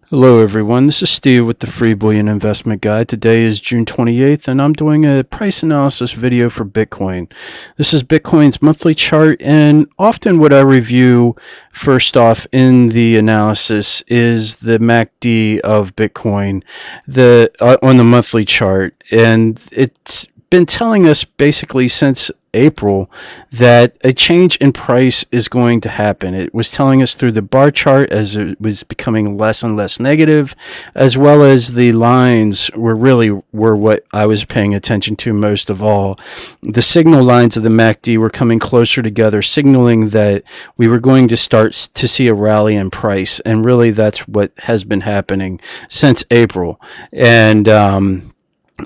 Hello everyone, this is Steve with the Free Bullion Investment Guide. Today is June 28th and I'm doing a price analysis video for Bitcoin. This is Bitcoin's monthly chart, and often what I review first off in the analysis is the MACD of Bitcoin on the monthly chart, and it's been telling us basically since April that a change in price is going to happen. It was telling us through the bar chart as it was becoming less and less negative, as well as the lines were what I was paying attention to most of all. The signal lines of the MACD were coming closer together, signaling that we were going to start to see a rally in price, and really that's what has been happening since April. And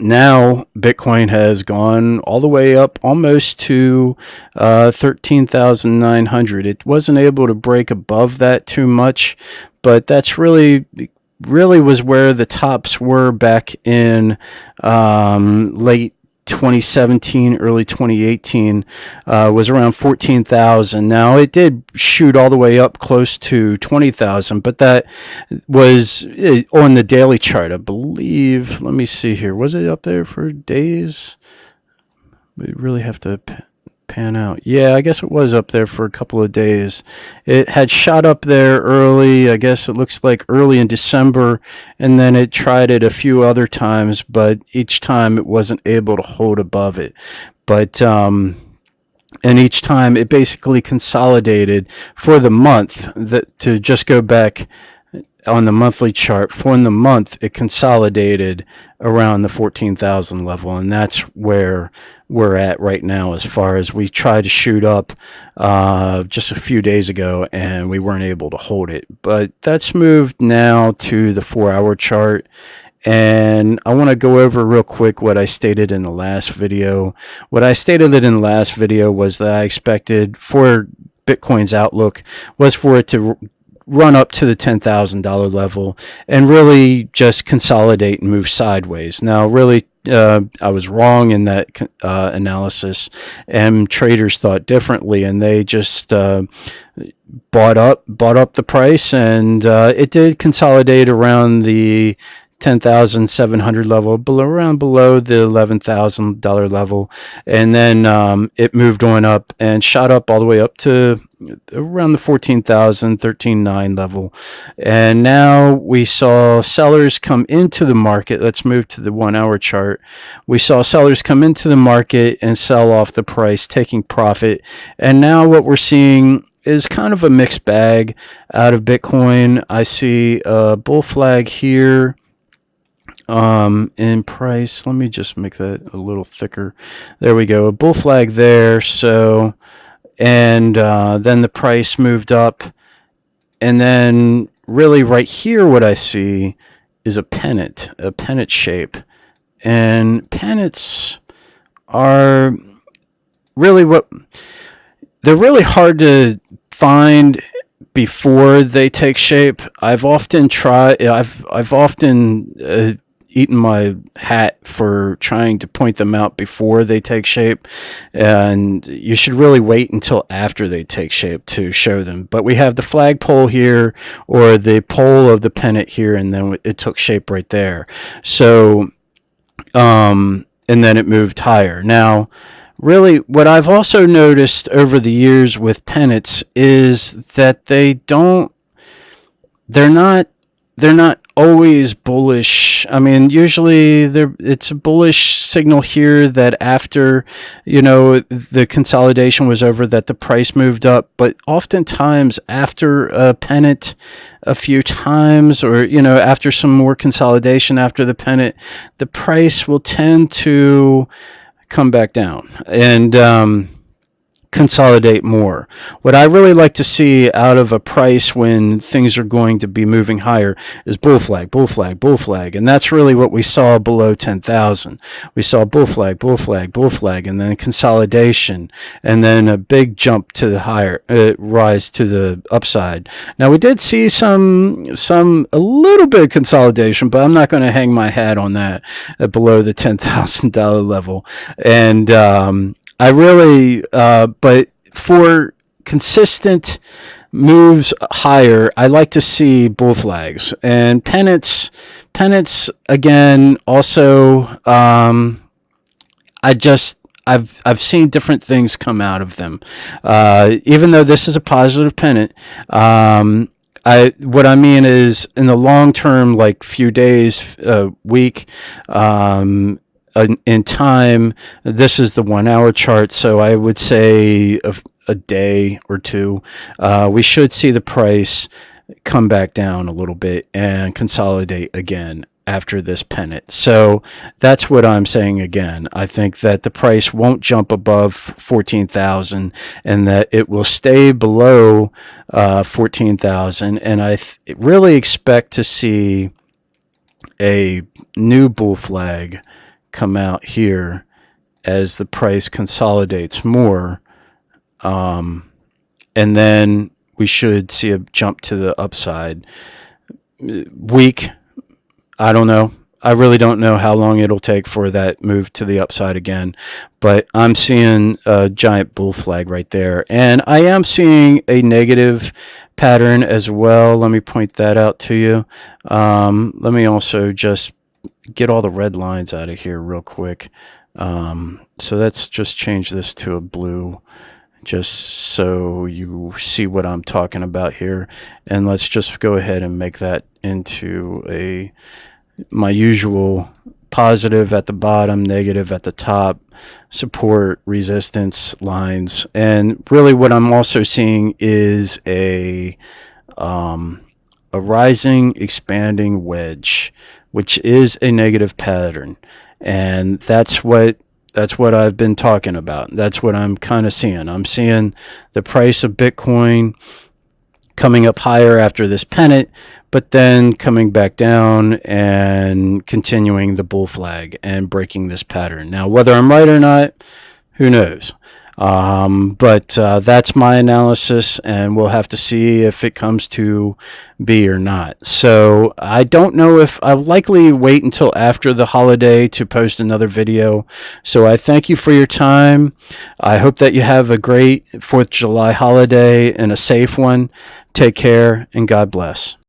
now Bitcoin has gone all the way up almost to 13,900. It wasn't able to break above that too much, but that's really was where the tops were back in late 2017, early 2018, was around 14,000. Now it did shoot all the way up close to 20,000, but that was on the daily chart, I believe. Let me see here. Was it up there for days? We really have to pan out. Yeah, I guess it was up there for a couple of days. It had shot up there early, I guess it looks like early in December, and then it tried it a few other times, but each time it wasn't able to hold above it. But and each time it basically consolidated for the month. That to just go back on the monthly chart, for the month it consolidated around the 14,000 level, and that's where we're at right now. As far as we tried to shoot up just a few days ago and we weren't able to hold it, but that's moved now to the 4-hour chart. And I want to go over real quick what I stated in the last video. What I stated in the last video was that I expected for Bitcoin's outlook was for it to run up to the $10,000 level and really just consolidate and move sideways. Now, really, I was wrong in that analysis, and traders thought differently, and they just bought up the price, and it did consolidate around the 10,700 level, around below the $11,000 level, and then it moved on up and shot up all the way up to around the 14,000, 13,900 level. And now we saw sellers come into the market. Let's move to the 1-hour chart. We saw sellers come into the market and sell off the price, taking profit. And now what we're seeing is kind of a mixed bag out of Bitcoin. I see a bull flag here in price. Let me just make that a little thicker. There we go, a bull flag there. So, and then the price moved up, and then really right here what I see is a pennant shape, and pennants are really they're really hard to find before they take shape. I've often eaten my hat for trying to point them out before they take shape, and you should really wait until after they take shape to show them. But we have the flagpole here, or the pole of the pennant here, and then it took shape right there. So and then it moved higher. Now really, what I've also noticed over the years with pennants is that they're not always bullish. I mean, usually it's a bullish signal here that after, the consolidation was over, that the price moved up. But oftentimes after a pennant a few times, or, after some more consolidation after the pennant, the price will tend to come back down and consolidate more. What I really like to see out of a price when things are going to be moving higher is bull flag, bull flag, bull flag, and that's really what we saw below 10,000. We saw bull flag, bull flag, bull flag, and then consolidation, and then a big jump to the higher, rise to the upside. Now we did see a little bit of consolidation, but I'm not going to hang my hat on that below the $10,000 level. And I really, but for consistent moves higher, I like to see bull flags and pennants. Pennants again. Also, I just I've seen different things come out of them. Even though this is a positive pennant, what I mean is in the long term, like few days, week, in time, this is the 1 hour chart. So I would say a day or two, we should see the price come back down a little bit and consolidate again after this pennant. So that's what I'm saying again. I think that the price won't jump above 14,000 and that it will stay below 14,000. And I really expect to see a new bull flag come out here as the price consolidates more. And then we should see a jump to the upside. Week, I don't know. I really don't know how long it'll take for that move to the upside again, but I'm seeing a giant bull flag right there. And I am seeing a negative pattern as well. Let me point that out to you. Let me also just get all the red lines out of here real quick. So let's just change this to a blue, just so you see what I'm talking about here. And let's just go ahead and make that into my usual positive at the bottom, negative at the top, support, resistance lines. And really what I'm also seeing is a rising, expanding wedge, which is a negative pattern. And that's what I've been talking about. That's what I'm kind of seeing. I'm seeing the price of Bitcoin coming up higher after this pennant, but then coming back down and continuing the bull flag and breaking this pattern. Now, whether I'm right or not, who knows? But that's my analysis, and we'll have to see if it comes to be or not. So I don't know if I'll likely wait until after the holiday to post another video. So I thank you for your time. I hope that you have a great 4th of July holiday and a safe one. Take care, and God bless.